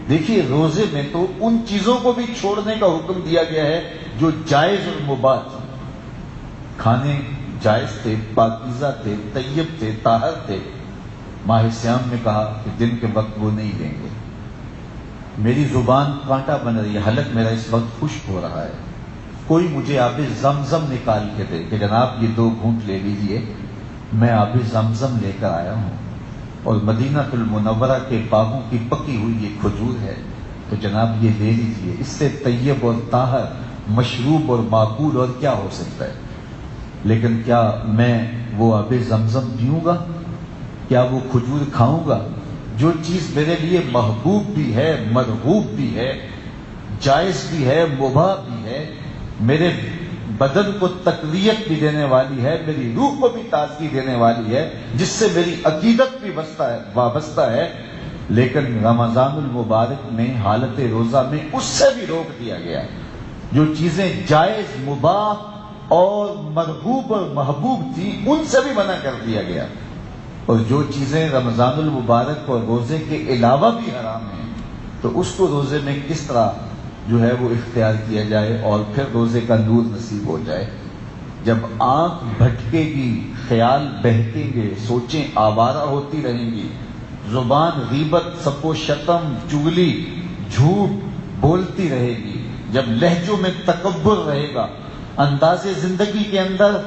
دیکھیے روزے میں تو ان چیزوں کو بھی چھوڑنے کا حکم دیا گیا ہے جو جائز اور مباح تھے، کھانے جائز تھے، پاکیزہ تھے، طیب تھے، طاہر تھے۔ ماہ سیام میں کہا کہ دن کے وقت وہ نہیں لیں گے۔ میری زبان کانٹا بن رہی ہے، حلق میرا اس وقت خشک ہو رہا ہے، کوئی مجھے آب زمزم نکال کے دے کہ جناب یہ 2 گھونٹ لے لیجئے، میں آب زمزم لے کر آیا ہوں، اور مدینہ المنورہ کے باغوں کی پکی ہوئی یہ کھجور ہے، تو جناب یہ لے لیجئے، اس سے طیب اور طاہر مشروب اور معقول اور کیا ہو سکتا ہے؟ لیکن کیا میں وہ آب زمزم پیوں گا؟ کیا وہ کھجور کھاؤں گا؟ جو چیز میرے لیے محبوب بھی ہے، مرغوب بھی ہے، جائز بھی ہے، مباح بھی ہے، میرے بدن کو تقویت بھی دینے والی ہے، میری روح کو بھی تازگی دینے والی ہے، جس سے میری عقیدت بھی وابستہ ہے، لیکن رمضان المبارک میں حالت روزہ میں اس سے بھی روک دیا گیا۔ جو چیزیں جائز، مباح اور مرغوب اور محبوب تھی ان سے بھی منع کر دیا گیا، اور جو چیزیں رمضان المبارک اور روزے کے علاوہ بھی حرام ہیں تو اس کو روزے میں کس طرح جو ہے وہ اختیار کیا جائے اور پھر روزے کا نور نصیب ہو جائے۔ جب آنکھ بھٹکے گی، خیال بہکیں گے، سوچیں آوارہ ہوتی رہیں گی، زبان غیبت، سب و شتم، چگلی، جھوٹ بولتی رہے گی، جب لہجوں میں تکبر رہے گا، انداز زندگی کے اندر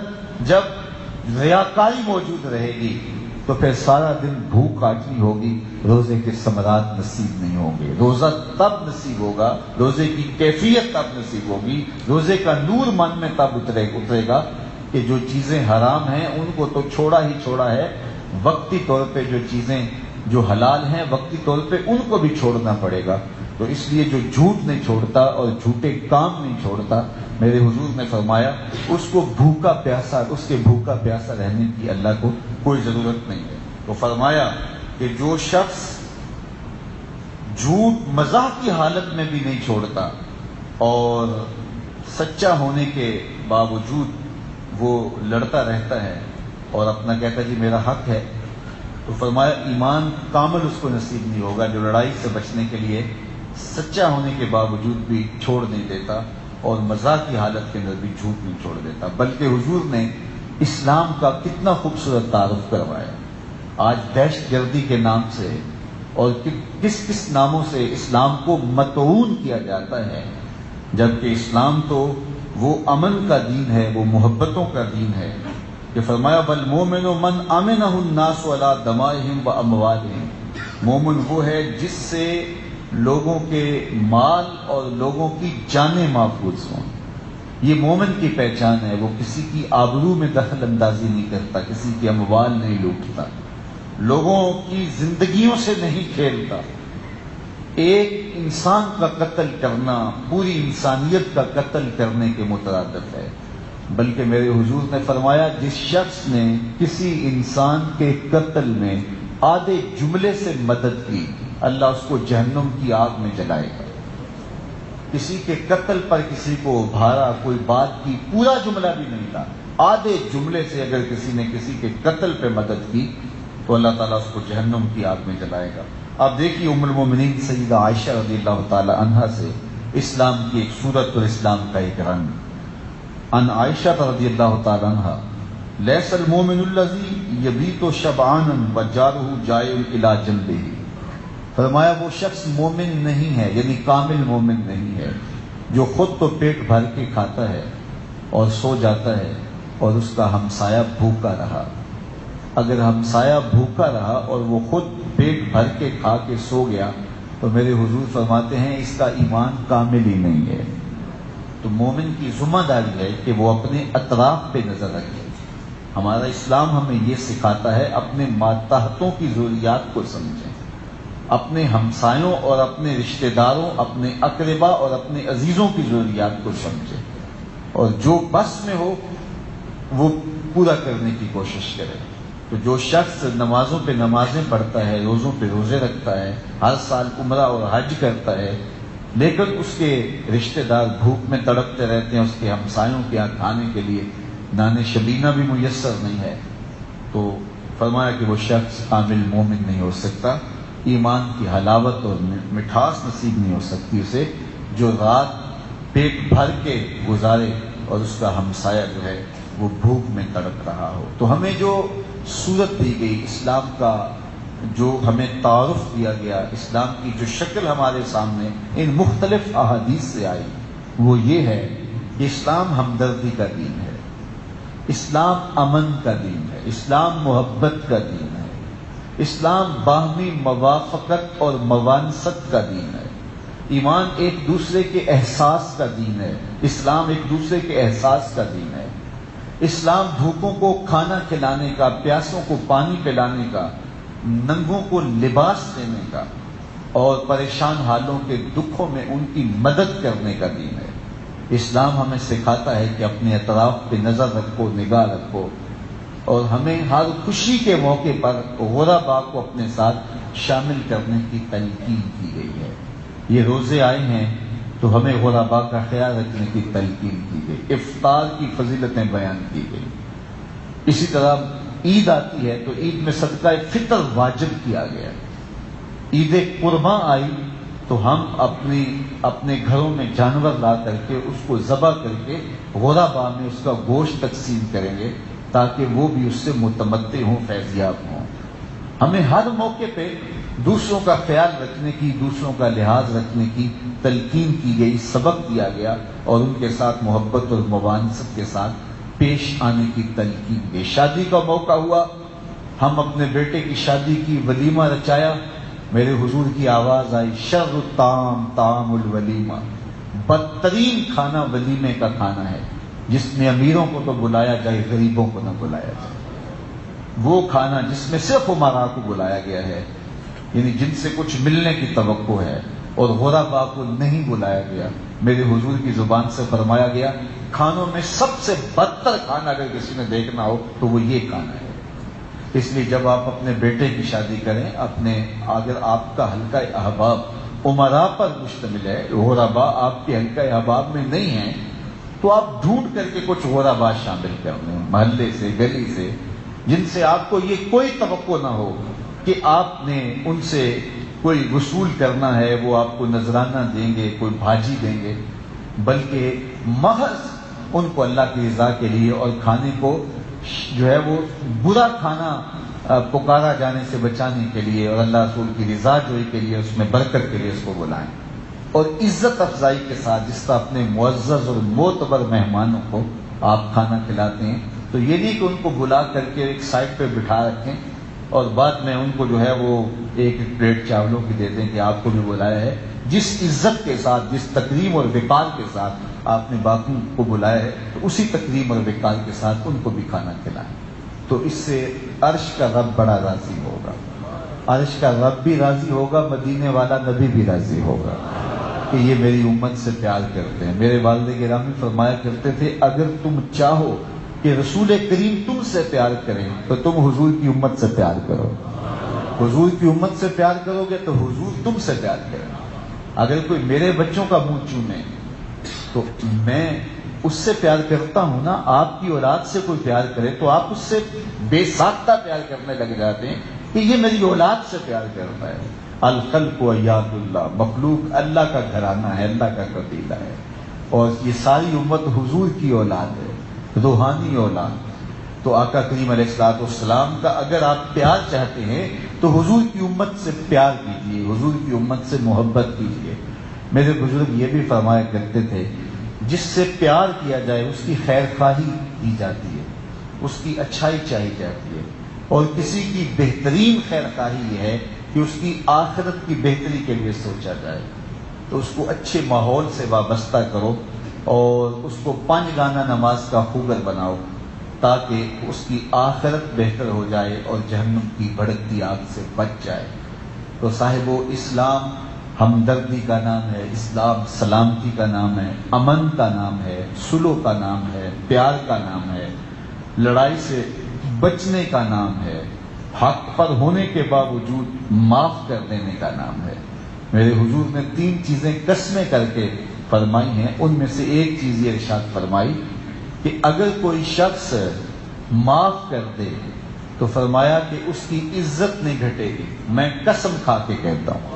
جب ریاکاری موجود رہے گی، تو پھر سارا دن بھوک کاٹنی ہوگی، روزے کے ثمرات نصیب نہیں ہوں گے۔ روزہ تب نصیب ہوگا، روزے کی کیفیت تب نصیب ہوگی، روزے کا نور من میں تب اترے گا کہ جو چیزیں حرام ہیں ان کو تو چھوڑا ہی چھوڑا ہے، وقتی طور پہ جو چیزیں جو حلال ہیں وقتی طور پہ ان کو بھی چھوڑنا پڑے گا۔ تو اس لیے جو جھوٹ نہیں چھوڑتا اور جھوٹے کام نہیں چھوڑتا، میرے حضور نے فرمایا اس کو بھوکا پیاسا، اس کے بھوکا پیاسا رہنے کی اللہ کو کوئی ضرورت نہیں ہے۔ تو فرمایا کہ جو شخص جھوٹ مزاح کی حالت میں بھی نہیں چھوڑتا اور سچا ہونے کے باوجود وہ لڑتا رہتا ہے اور اپنا کہتا ہے جی میرا حق ہے، تو فرمایا ایمان کامل اس کو نصیب نہیں ہوگا، جو لڑائی سے بچنے کے لیے سچا ہونے کے باوجود بھی چھوڑ نہیں دیتا اور مزاح کی حالت کے اندر بھی جھوٹ نہیں چھوڑ دیتا۔ بلکہ حضور نے اسلام کا کتنا خوبصورت تعارف کروایا۔ آج دہشت گردی کے نام سے اور کس کس ناموں سے اسلام کو مطعون کیا جاتا ہے، جبکہ اسلام تو وہ امن کا دین ہے، وہ محبتوں کا دین ہے کہ فرمایا بالمومن من امنہ الناس علی دمائہم و اموالہم، مومن وہ ہے جس سے لوگوں کے مال اور لوگوں کی جانیں محفوظ ہوں۔ یہ مومن کی پہچان ہے، وہ کسی کی آبرو میں دخل اندازی نہیں کرتا، کسی کی اموال نہیں لوٹتا، لوگوں کی زندگیوں سے نہیں کھیلتا۔ ایک انسان کا قتل کرنا پوری انسانیت کا قتل کرنے کے مترادف ہے۔ بلکہ میرے حضور نے فرمایا جس شخص نے کسی انسان کے قتل میں آدھے جملے سے مدد کی، اللہ اس کو جہنم کی آگ میں جلائے گا۔ کسی کے قتل پر کسی کو ابھارا، کوئی بات کی، پورا جملہ بھی نہیں تھا، آدھے جملے سے اگر کسی نے کسی کے قتل پہ مدد کی تو اللہ تعالیٰ اس کو جہنم کی آگ میں جلائے گا۔ اب دیکھیے ام المومنین سیدہ عائشہ رضی اللہ تعالی عنہا سے اسلام کی ایک صورت اور اسلام کا ایک رنگ۔ ان عائشہ رضی اللہ تعالی عنہا لیس المومن الذی یبیت شبعانا وجارہ جائع الی جنبہ، فرمایا وہ شخص مومن نہیں ہے، یعنی کامل مومن نہیں ہے، جو خود تو پیٹ بھر کے کھاتا ہے اور سو جاتا ہے اور اس کا ہمسایہ بھوکا رہا۔ اگر ہمسایہ بھوکا رہا اور وہ خود پیٹ بھر کے کھا کے سو گیا تو میرے حضور فرماتے ہیں اس کا ایمان کامل ہی نہیں ہے۔ تو مومن کی ذمہ داری ہے کہ وہ اپنے اطراف پہ نظر رکھے۔ ہمارا اسلام ہمیں یہ سکھاتا ہے اپنے ماتحتوں کی ضروریات کو سمجھیں، اپنے ہمسایوں اور اپنے رشتہ داروں، اپنے اقربا اور اپنے عزیزوں کی ضروریات کو سمجھیں، اور جو بس میں ہو وہ پورا کرنے کی کوشش کرے۔ تو جو شخص نمازوں پہ نمازیں پڑھتا ہے، روزوں پہ روزے رکھتا ہے، ہر سال عمرہ اور حج کرتا ہے، لیکن اس کے رشتہ دار بھوک میں تڑپتے رہتے ہیں، اس کے ہمسایوں کے یہاں کھانے کے لیے نان شبینہ بھی میسر نہیں ہے، تو فرمایا کہ وہ شخص کامل مومن نہیں ہو سکتا، ایمان کی حلاوت اور مٹھاس نصیب نہیں ہو سکتی اسے، جو رات پیٹ بھر کے گزارے اور اس کا ہمسایہ جو ہے وہ بھوک میں تڑپ رہا ہو۔ تو ہمیں جو صورت دی گئی، اسلام کا جو ہمیں تعارف دیا گیا، اسلام کی جو شکل ہمارے سامنے ان مختلف احادیث سے آئی، وہ یہ ہے کہ اسلام ہمدردی کا دین ہے، اسلام امن کا دین ہے، اسلام محبت کا دین ہے، اسلام باہمی موافقت اور موانست کا دین ہے، ایمان ایک دوسرے کے احساس کا دین ہے، اسلام ایک دوسرے کے احساس کا دین ہے۔ اسلام بھوکوں کو کھانا کھلانے کا، پیاسوں کو پانی پلانے کا، ننگوں کو لباس دینے کا اور پریشان حالوں کے دکھوں میں ان کی مدد کرنے کا دین ہے۔ اسلام ہمیں سکھاتا ہے کہ اپنے اطراف پہ نظر رکھو، نگاہ رکھو، اور ہمیں ہر خوشی کے موقع پر غرباء کو اپنے ساتھ شامل کرنے کی تلقین کی گئی ہے۔ یہ روزے آئے ہیں تو ہمیں غرباء کا خیال رکھنے کی تلقین کی گئی، افطار کی فضیلتیں بیان کی گئی۔ اسی طرح عید آتی ہے تو عید میں صدقہ فطر واجب کیا گیا۔ عید قرباں آئی تو ہم اپنے گھروں میں جانور لا کر کے اس کو ذبح کر کے غرباء میں اس کا گوشت تقسیم کریں گے تاکہ وہ بھی اس سے متمتع ہوں، فیضیاب ہوں۔ ہمیں ہر موقع پہ دوسروں کا خیال رکھنے کی، دوسروں کا لحاظ رکھنے کی تلقین کی گئی، سبق دیا گیا اور ان کے ساتھ محبت اور موانست کے ساتھ پیش آنے کی تلقین گئی۔ شادی کا موقع ہوا، ہم اپنے بیٹے کی شادی کی، ولیمہ رچایا، میرے حضور کی آواز آئی، شر الطعام طعام الولیمہ، بدترین کھانا ولیمے کا کھانا ہے، جس میں امیروں کو تو بلایا جائے، غریبوں کو نہ بلایا جائے۔ وہ کھانا جس میں صرف امراء کو بلایا گیا ہے، یعنی جن سے کچھ ملنے کی توقع ہے، اور غرباء کو نہیں بلایا گیا۔ میرے حضور کی زبان سے فرمایا گیا، کھانوں میں سب سے بدتر کھانا اگر کسی نے دیکھنا ہو تو وہ یہ کھانا ہے۔ اس لیے جب آپ اپنے بیٹے کی شادی کریں، اگر آپ کا حلقہ احباب امراء پر مشتمل ہے، غرباء آپ کے حلقہ احباب میں نہیں ہیں، تو آپ ڈھونڈ کر کے کچھ غرباء شامل کر لیں، محلے سے، گلی سے، جن سے آپ کو یہ کوئی توقع نہ ہو کہ آپ نے ان سے کوئی وصول کرنا ہے، وہ آپ کو نذرانہ دیں گے، کوئی بھاجی دیں گے، بلکہ محض ان کو اللہ کی رضا کے لیے اور کھانے کو جو ہے وہ برا کھانا پکارا جانے سے بچانے کے لیے اور اللہ رسول کی رضا جوئی کے لیے، اس میں برکت کے لیے اس کو بلائیں، اور عزت افزائی کے ساتھ جس طرح اپنے معزز اور معتبر مہمانوں کو آپ کھانا کھلاتے ہیں، تو یہ نہیں کہ ان کو بلا کر کے ایک سائڈ پہ بٹھا رکھیں اور بعد میں ان کو جو ہے وہ ایک پلیٹ چاولوں کی دے دیں کہ آپ کو بھی بلایا ہے۔ جس عزت کے ساتھ، جس تکریم اور وقار کے ساتھ آپ نے باقی کو بلایا ہے، تو اسی تکریم اور وقار کے ساتھ ان کو بھی کھانا کھلائیں، تو اس سے عرش کا رب بڑا راضی ہوگا، عرش کا رب بھی راضی ہوگا، مدینے والا نبی بھی راضی ہوگا کہ یہ میری امت سے پیار کرتے ہیں۔ میرے والد گرامی فرمایا کرتے تھے، اگر تم چاہو کہ رسول کریم تم سے پیار کریں تو تم حضور کی امت سے پیار کرو، حضور کی امت سے پیار کرو گے تو حضور تم سے پیار کریں۔ اگر کوئی میرے بچوں کا منہ چومے تو میں اس سے پیار کرتا ہوں نا، آپ کی اولاد سے کوئی پیار کرے تو آپ اس سے بے ساختہ پیار کرنے لگ جاتے ہیں کہ یہ میری اولاد سے پیار کرتا ہے۔ الخلق عیاد اللہ، مخلوق اللہ کا گھرانہ ہے، اللہ کا قبیلہ ہے، اور یہ ساری امت حضور کی اولاد ہے، روحانی اولاد۔ تو آقا کریم علیہ الصلوۃ والسلام کا اگر آپ پیار چاہتے ہیں تو حضور کی امت سے پیار کیجیے، حضور کی امت سے محبت کیجیے۔ میرے بزرگ یہ بھی فرمایا کرتے تھے، جس سے پیار کیا جائے اس کی خیر خواہی کی جاتی ہے، اس کی اچھائی چاہی جاتی ہے، اور کسی کی بہترین خیر خواہی یہ ہے کہ اس کی آخرت کی بہتری کے لیے سوچا جائے۔ تو اس کو اچھے ماحول سے وابستہ کرو اور اس کو 5 گانا نماز کا خوگر بناؤ تاکہ اس کی آخرت بہتر ہو جائے اور جہنم کی بھڑکتی آگ سے بچ جائے۔ تو صاحبو، اسلام ہمدردی کا نام ہے، اسلام سلامتی کا نام ہے، امن کا نام ہے، صلح کا نام ہے، پیار کا نام ہے، لڑائی سے بچنے کا نام ہے، حق پر ہونے کے باوجود معاف کر دینے کا نام ہے۔ میرے حضور نے 3 چیزیں قسمیں کر کے فرمائی ہیں، ان میں سے ایک چیز یہ ارشاد فرمائی کہ اگر کوئی شخص معاف کر دے تو فرمایا کہ اس کی عزت نہیں گھٹے گی۔ میں قسم کھا کے کہتا ہوں،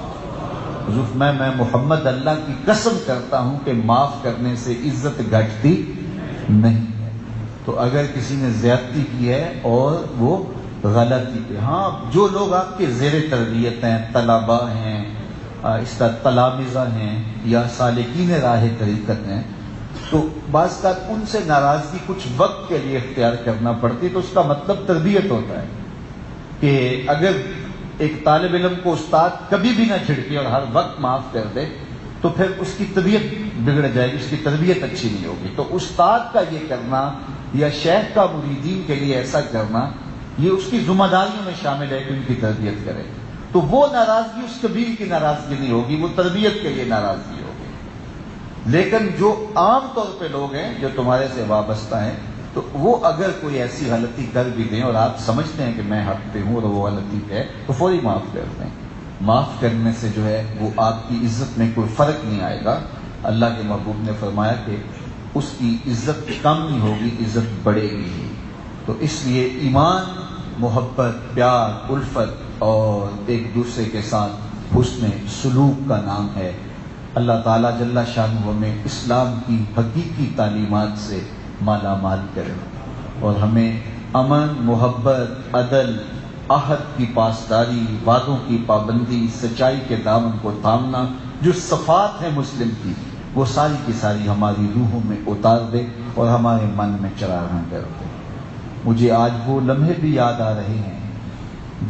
حضور میں محمد اللہ کی قسم کرتا ہوں کہ معاف کرنے سے عزت گھٹتی نہیں ہے۔ تو اگر کسی نے زیادتی کی ہے اور وہ غلطی پہ، ہاں جو لوگ آپ کے زیر تربیت ہیں، طلباء ہیں، اس طرح تلامذہ ہیں یا سالکین راہ طریقت ہیں، تو بعض کا ان سے ناراضگی کچھ وقت کے لیے اختیار کرنا پڑتی، تو اس کا مطلب تربیت ہوتا ہے کہ اگر ایک طالب علم کو استاد کبھی بھی نہ جھڑکے اور ہر وقت معاف کر دے تو پھر اس کی طبیعت بگڑ جائے گی، اس کی تربیت اچھی نہیں ہوگی. تو استاد کا یہ کرنا یا شیخ کا مریدین کے لیے ایسا کرنا، یہ اس کی ذمہ داریوں میں شامل ہے کہ ان کی تربیت کرے. تو وہ ناراضگی اس قبیل کی ناراضگی نہیں ہوگی، وہ تربیت کے لیے ناراضگی ہوگی. لیکن جو عام طور پہ لوگ ہیں جو تمہارے سے وابستہ ہیں، تو وہ اگر کوئی ایسی غلطی کر بھی دیں اور آپ سمجھتے ہیں کہ میں حق پہ ہوں اور وہ غلطی ہے، تو فوری معاف کر دیں. معاف کرنے سے جو ہے وہ آپ کی عزت میں کوئی فرق نہیں آئے گا. اللہ کے محبوب نے فرمایا کہ اس کی عزت کم نہیں ہوگی، عزت بڑھے گی. تو اس لیے ایمان محبت، پیار، الفت اور ایک دوسرے کے ساتھ حسن سلوک کا نام ہے. اللہ تعالیٰ جل شانہ ہمیں اسلام کی حقیقی تعلیمات سے مالا مال کرے اور ہمیں امن، محبت، عدل، عہد کی پاسداری، وعدوں کی پابندی، سچائی کے دامن کو تھامنا، جو صفات ہیں مسلم کی، وہ ساری کی ساری ہماری روحوں میں اتار دے اور ہمارے من میں چراغاں کر دے. مجھے آج وہ لمحے بھی یاد آ رہے ہیں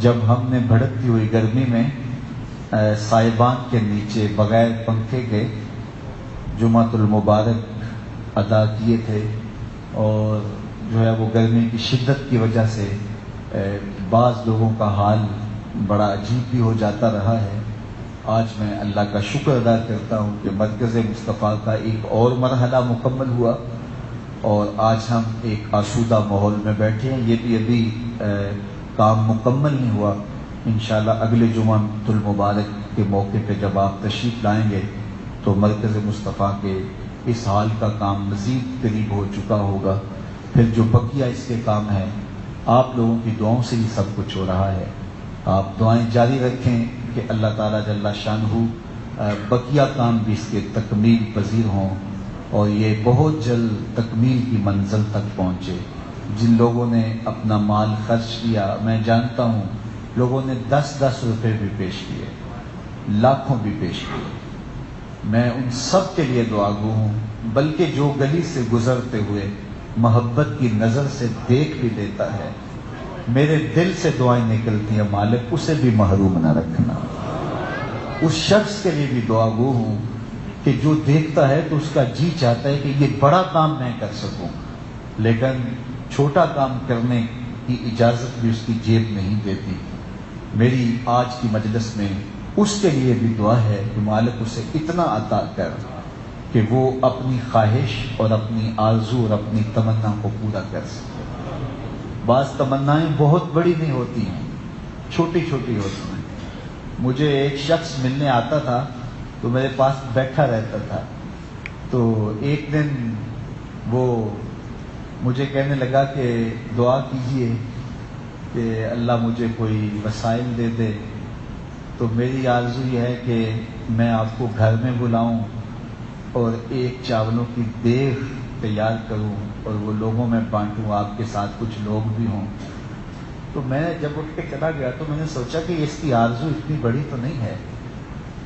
جب ہم نے بھڑکتی ہوئی گرمی میں سائبان کے نیچے بغیر پنکھے کے جمعۃ المبارک ادا کیے تھے، اور جو ہے وہ گرمی کی شدت کی وجہ سے بعض لوگوں کا حال بڑا عجیب بھی ہو جاتا رہا ہے. آج میں اللہ کا شکر ادا کرتا ہوں کہ مرکز مصطفیٰ کا ایک اور مرحلہ مکمل ہوا اور آج ہم ایک آسودہ ماحول میں بیٹھے ہیں. یہ بھی ابھی کام مکمل نہیں ہوا. انشاءاللہ اگلے جمعۃ المبارک کے موقع پہ جب آپ تشریف لائیں گے تو مرکز مصطفیٰ کے اس حال کا کام مزید قریب ہو چکا ہوگا. پھر جو بقیہ اس کے کام ہیں، آپ لوگوں کی دعاؤں سے ہی سب کچھ ہو رہا ہے. آپ دعائیں جاری رکھیں کہ اللہ تعالیٰ جل شانہ بقیہ کام بھی اس کے تکمیل پذیر ہوں اور یہ بہت جلد تکمیل کی منزل تک پہنچے. جن لوگوں نے اپنا مال خرچ کیا، میں جانتا ہوں لوگوں نے 10-10 روپے بھی پیش کیے، لاکھوں بھی پیش کیے. میں ان سب کے لیے دعا گو ہوں، بلکہ جو گلی سے گزرتے ہوئے محبت کی نظر سے دیکھ بھی لیتا ہے، میرے دل سے دعائیں نکلتی ہیں، مالک اسے بھی محروم نہ رکھنا. اس شخص کے لیے بھی دعا گو ہوں کہ جو دیکھتا ہے تو اس کا جی چاہتا ہے کہ یہ بڑا کام میں کر سکوں، لیکن چھوٹا کام کرنے کی اجازت بھی اس کی جیب نہیں دیتی. میری آج کی مجلس میں اس کے لیے بھی دعا ہے کہ مالک اسے اتنا عطا کر کہ وہ اپنی خواہش اور اپنی آرزو اور اپنی تمنا کو پورا کر سکے. بعض تمنائیں بہت بڑی نہیں ہوتی ہیں، چھوٹی چھوٹی ہوتی ہیں. مجھے ایک شخص ملنے آتا تھا تو میرے پاس بیٹھا رہتا تھا. تو ایک دن وہ مجھے کہنے لگا کہ دعا کیجئے کہ اللہ مجھے کوئی وسائل دے دے. تو میری آرزو یہ ہے کہ میں آپ کو گھر میں بلاؤں اور ایک چاولوں کی دیگ تیار کروں اور وہ لوگوں میں بانٹوں، آپ کے ساتھ کچھ لوگ بھی ہوں. تو میں جب اٹھ کے چلا گیا تو میں نے سوچا کہ اس کی آرزو اتنی بڑی تو نہیں ہے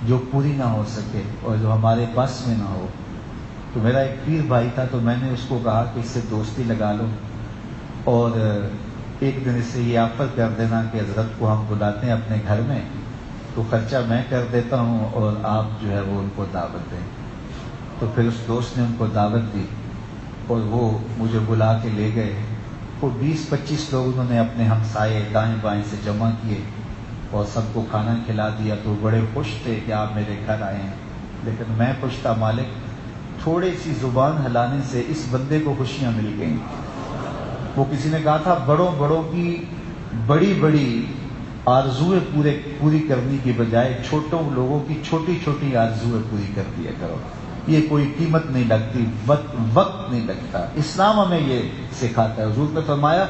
جو پوری نہ ہو سکے اور جو ہمارے بس میں نہ ہو. تو میرا ایک پیر بھائی تھا، تو میں نے اس کو کہا کہ اس سے دوستی لگا لو اور ایک دن اس سے یہ آفر کر دینا کہ حضرت کو ہم بلاتے ہیں اپنے گھر میں، تو خرچہ میں کر دیتا ہوں اور آپ جو ہے وہ ان کو دعوت دیں. تو پھر اس دوست نے ان کو دعوت دی اور وہ مجھے بلا کے لے گئے. وہ 20-25 لوگ انہوں نے اپنے ہمسائے دائیں بائیں سے جمع کیے اور سب کو کھانا کھلا دیا. تو بڑے خوش تھے کہ آپ میرے گھر آئے ہیں. لیکن میں خوش تھا، مالک تھوڑی سی زبان ہلانے سے اس بندے کو خوشیاں مل گئیں. وہ کسی نے کہا تھا بڑوں کی بڑی بڑی آرزویں پوری کرنے کی بجائے چھوٹوں لوگوں کی چھوٹی چھوٹی آرزویں پوری کر دیا کرو. یہ کوئی قیمت نہیں لگتی، وقت نہیں لگتا. اسلام ہمیں یہ سکھاتا ہے. حضور نے فرمایا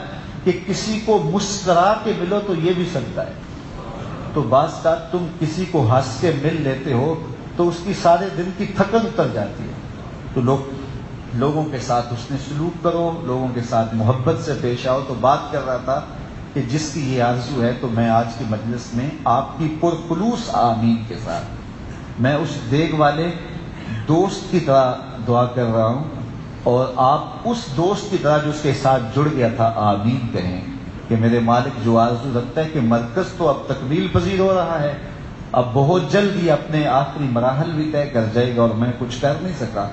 کہ کسی کو مسکرا کے ملو تو یہ بھی سجدہ ہے. تو بعض کا تم کسی کو ہنس کے مل لیتے ہو تو اس کی سارے دن کی تھکن اتر جاتی ہے. تو لوگوں کے ساتھ اس نے سلوک کرو، لوگوں کے ساتھ محبت سے پیش آؤ. تو بات کر رہا تھا کہ جس کی یہ آرزو ہے، تو میں آج کی مجلس میں آپ کی پرخلوص آمین کے ساتھ میں اس دیگ والے دوست کی طرح دعا کر رہا ہوں اور آپ اس دوست کی طرح جو اس کے ساتھ جڑ گیا تھا آمین کہیں کہ میرے مالک جو آرزو رکھتا ہے کہ مرکز تو اب تکمیل پذیر ہو رہا ہے اب بہت جلد ہی اپنے آخری مراحل بھی طے کر جائے گا اور میں کچھ کر نہیں سکا،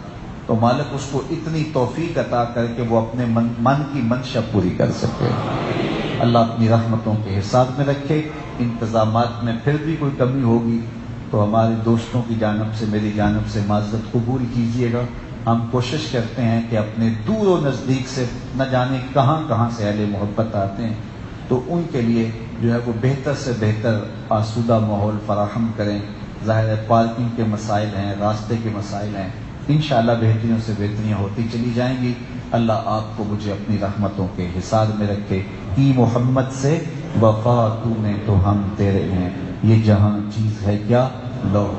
تو مالک اس کو اتنی توفیق عطا کر کے وہ اپنے من کی منشا پوری کر سکے۔ اللہ اپنی رحمتوں کے حساب میں رکھے۔ انتظامات میں پھر بھی کوئی کمی ہوگی تو ہمارے دوستوں کی جانب سے، میری جانب سے معذرت قبول کیجیے گا۔ ہم کوشش کرتے ہیں کہ اپنے دور و نزدیک سے نہ جانے کہاں کہاں سے اہل محبت آتے ہیں، تو ان کے لیے جو ہے وہ بہتر سے بہتر آسودہ ماحول فراہم کریں۔ ظاہر ہے پارکنگ کے مسائل ہیں، راستے کے مسائل ہیں، انشاءاللہ بہتریوں سے بہتریاں ہوتی چلی جائیں گی۔ اللہ آپ کو مجھے اپنی رحمتوں کے حصار میں رکھے۔ کی محمد سے وفا تو نے تو ہم تیرے ہیں، یہ جہاں چیز ہے کیا لو